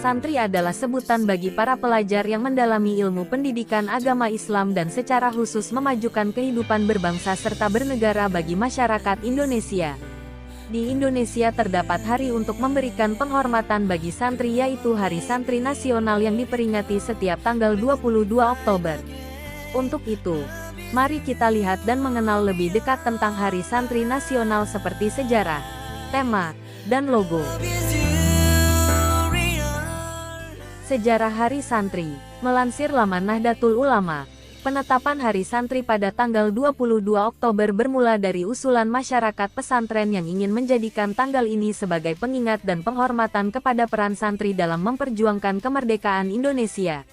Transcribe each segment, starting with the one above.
Santri adalah sebutan bagi para pelajar yang mendalami ilmu pendidikan agama Islam dan secara khusus memajukan kehidupan berbangsa serta bernegara bagi masyarakat Indonesia. Di Indonesia terdapat hari untuk memberikan penghormatan bagi santri, yaitu Hari Santri Nasional yang diperingati setiap tanggal 22 Oktober. Untuk itu, mari kita lihat dan mengenal lebih dekat tentang Hari Santri Nasional seperti sejarah, tema, dan logo. Sejarah Hari Santri. Melansir laman Nahdlatul Ulama, penetapan Hari Santri pada tanggal 22 Oktober bermula dari usulan masyarakat pesantren yang ingin menjadikan tanggal ini sebagai pengingat dan penghormatan kepada peran santri dalam memperjuangkan kemerdekaan Indonesia.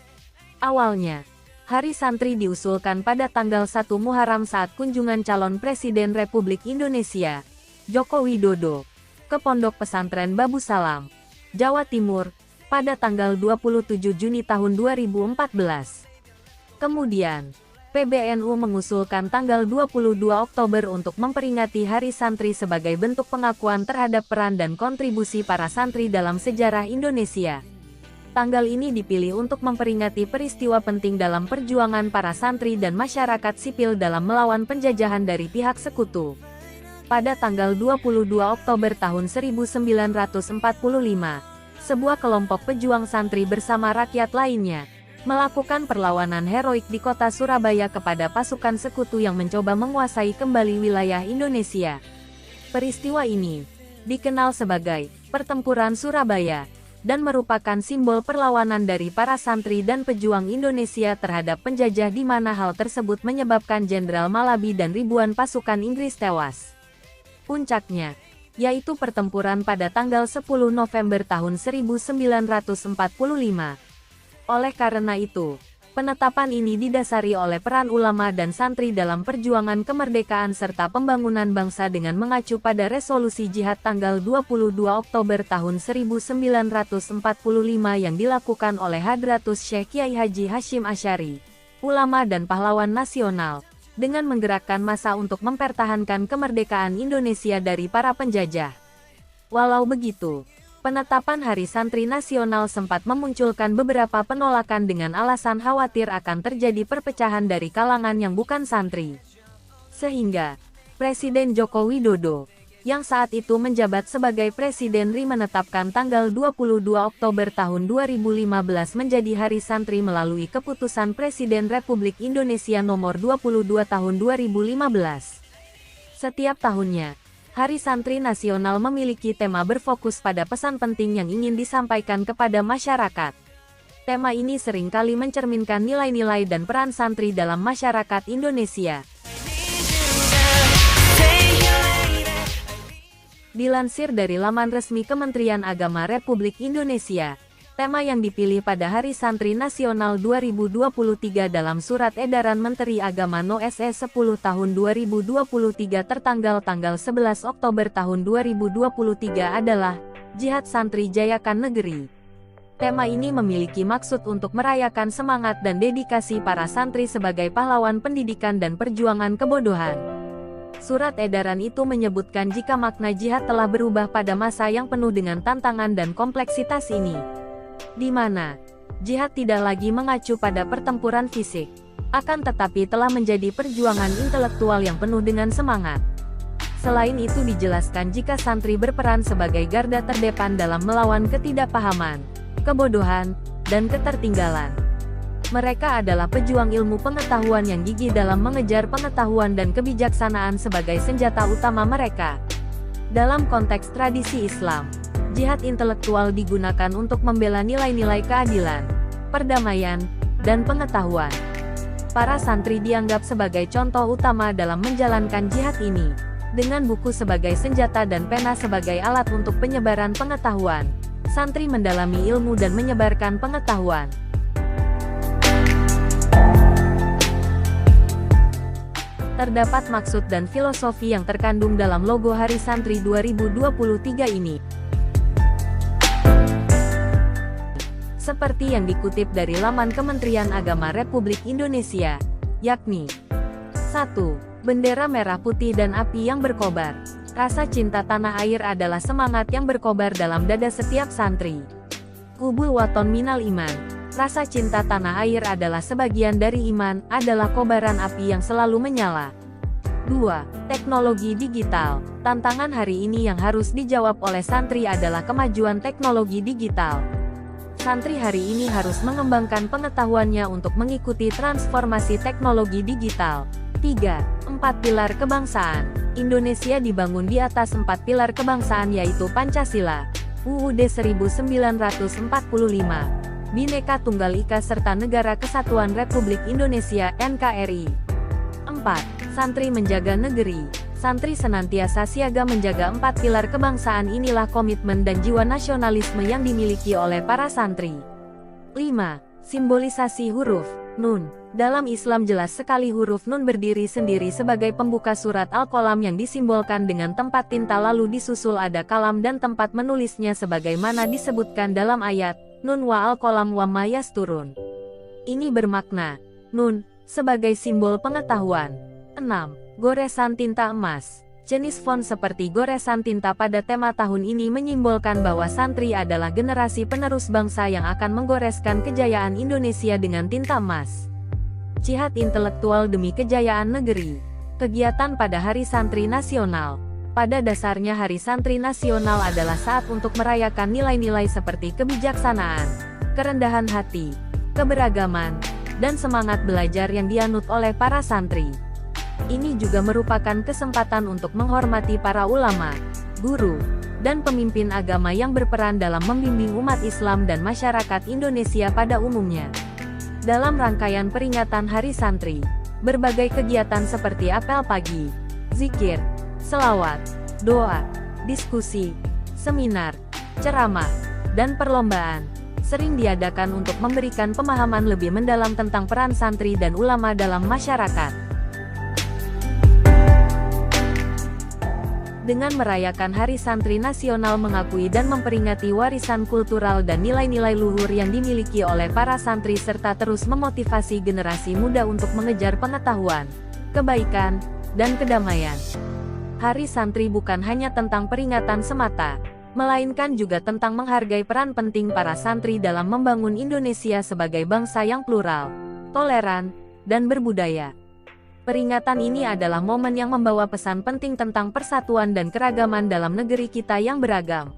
Awalnya, Hari Santri diusulkan pada tanggal 1 Muharram saat kunjungan calon Presiden Republik Indonesia, Joko Widodo, ke Pondok Pesantren Babu Salam, Jawa Timur, pada tanggal 27 Juni tahun 2014. Kemudian, PBNU mengusulkan tanggal 22 Oktober untuk memperingati Hari Santri sebagai bentuk pengakuan terhadap peran dan kontribusi para santri dalam sejarah Indonesia. Tanggal ini dipilih untuk memperingati peristiwa penting dalam perjuangan para santri dan masyarakat sipil dalam melawan penjajahan dari pihak sekutu. Pada tanggal 22 Oktober tahun 1945, sebuah kelompok pejuang santri bersama rakyat lainnya melakukan perlawanan heroik di kota Surabaya kepada pasukan sekutu yang mencoba menguasai kembali wilayah Indonesia. Peristiwa ini dikenal sebagai Pertempuran Surabaya dan merupakan simbol perlawanan dari para santri dan pejuang Indonesia terhadap penjajah, di mana hal tersebut menyebabkan Jenderal Malabi dan ribuan pasukan Inggris tewas. Puncaknya yaitu pertempuran pada tanggal 10 November tahun 1945. Oleh karena itu, penetapan ini didasari oleh peran ulama dan santri dalam perjuangan kemerdekaan serta pembangunan bangsa dengan mengacu pada resolusi jihad tanggal 22 Oktober tahun 1945 yang dilakukan oleh Hadratus Syekh Kiai Haji Hashim Asy'ari, ulama dan pahlawan nasional, dengan menggerakkan massa untuk mempertahankan kemerdekaan Indonesia dari para penjajah. Walau begitu, penetapan Hari Santri Nasional sempat memunculkan beberapa penolakan dengan alasan khawatir akan terjadi perpecahan dari kalangan yang bukan santri. Sehingga, Presiden Joko Widodo, yang saat itu menjabat sebagai Presiden RI, menetapkan tanggal 22 Oktober tahun 2015 menjadi Hari Santri melalui Keputusan Presiden Republik Indonesia Nomor 22 Tahun 2015. Setiap tahunnya, Hari Santri Nasional memiliki tema berfokus pada pesan penting yang ingin disampaikan kepada masyarakat. Tema ini seringkali mencerminkan nilai-nilai dan peran santri dalam masyarakat Indonesia. Dilansir dari laman resmi Kementerian Agama Republik Indonesia, tema yang dipilih pada Hari Santri Nasional 2023 dalam Surat Edaran Menteri Agama No. SE 10 tahun 2023 tertanggal tanggal 11 Oktober tahun 2023 adalah Jihad Santri Jayakan Negeri. Tema ini memiliki maksud untuk merayakan semangat dan dedikasi para santri sebagai pahlawan pendidikan dan perjuangan kebodohan. Surat edaran itu menyebutkan jika makna jihad telah berubah pada masa yang penuh dengan tantangan dan kompleksitas ini, di mana jihad tidak lagi mengacu pada pertempuran fisik, akan tetapi telah menjadi perjuangan intelektual yang penuh dengan semangat. Selain itu dijelaskan jika santri berperan sebagai garda terdepan dalam melawan ketidakpahaman, kebodohan, dan ketertinggalan. Mereka adalah pejuang ilmu pengetahuan yang gigih dalam mengejar pengetahuan dan kebijaksanaan sebagai senjata utama mereka. Dalam konteks tradisi Islam, jihad intelektual digunakan untuk membela nilai-nilai keadilan, perdamaian, dan pengetahuan. Para santri dianggap sebagai contoh utama dalam menjalankan jihad ini, dengan buku sebagai senjata dan pena sebagai alat untuk penyebaran pengetahuan. Santri mendalami ilmu dan menyebarkan pengetahuan. Terdapat maksud dan filosofi yang terkandung dalam logo Hari Santri 2023 ini. Seperti yang dikutip dari laman Kementerian Agama Republik Indonesia, yakni 1. Bendera merah putih dan api yang berkobar. Rasa cinta tanah air adalah semangat yang berkobar dalam dada setiap santri. Hubul waton minal iman. Rasa cinta tanah air adalah sebagian dari iman, adalah kobaran api yang selalu menyala. 2. Teknologi digital. Tantangan hari ini yang harus dijawab oleh santri adalah kemajuan teknologi digital. Santri hari ini harus mengembangkan pengetahuannya untuk mengikuti transformasi teknologi digital. 3. 4 pilar kebangsaan. Indonesia dibangun di atas 4 pilar kebangsaan yaitu Pancasila, UUD 1945, Bhinneka Tunggal Ika serta Negara Kesatuan Republik Indonesia (NKRI). 4. Santri menjaga negeri. Santri senantiasa siaga menjaga 4 pilar kebangsaan. Inilah komitmen dan jiwa nasionalisme yang dimiliki oleh para santri. 5. Simbolisasi huruf Nun. Dalam Islam jelas sekali huruf Nun berdiri sendiri sebagai pembuka surat Al-Qalam yang disimbolkan dengan tempat tinta, lalu disusul ada kalam dan tempat menulisnya sebagaimana disebutkan dalam ayat Nun wa Al-Qalam wa ma yasturun. Ini bermakna Nun sebagai simbol pengetahuan. 6. Goresan tinta emas. Jenis font seperti goresan tinta pada tema tahun ini menyimbolkan bahwa santri adalah generasi penerus bangsa yang akan menggoreskan kejayaan Indonesia dengan tinta emas. Jihad intelektual demi kejayaan negeri. Kegiatan pada Hari Santri Nasional. Pada dasarnya Hari Santri Nasional adalah saat untuk merayakan nilai-nilai seperti kebijaksanaan, kerendahan hati, keberagaman, dan semangat belajar yang dianut oleh para santri. Ini juga merupakan kesempatan untuk menghormati para ulama, guru, dan pemimpin agama yang berperan dalam membimbing umat Islam dan masyarakat Indonesia pada umumnya. Dalam rangkaian peringatan Hari Santri, berbagai kegiatan seperti apel pagi, zikir, selawat, doa, diskusi, seminar, ceramah, dan perlombaan sering diadakan untuk memberikan pemahaman lebih mendalam tentang peran santri dan ulama dalam masyarakat. Dengan merayakan Hari Santri Nasional, mengakui dan memperingati warisan kultural dan nilai-nilai luhur yang dimiliki oleh para santri serta terus memotivasi generasi muda untuk mengejar pengetahuan, kebaikan, dan kedamaian. Hari Santri bukan hanya tentang peringatan semata, melainkan juga tentang menghargai peran penting para santri dalam membangun Indonesia sebagai bangsa yang plural, toleran, dan berbudaya. Peringatan ini adalah momen yang membawa pesan penting tentang persatuan dan keragaman dalam negeri kita yang beragam.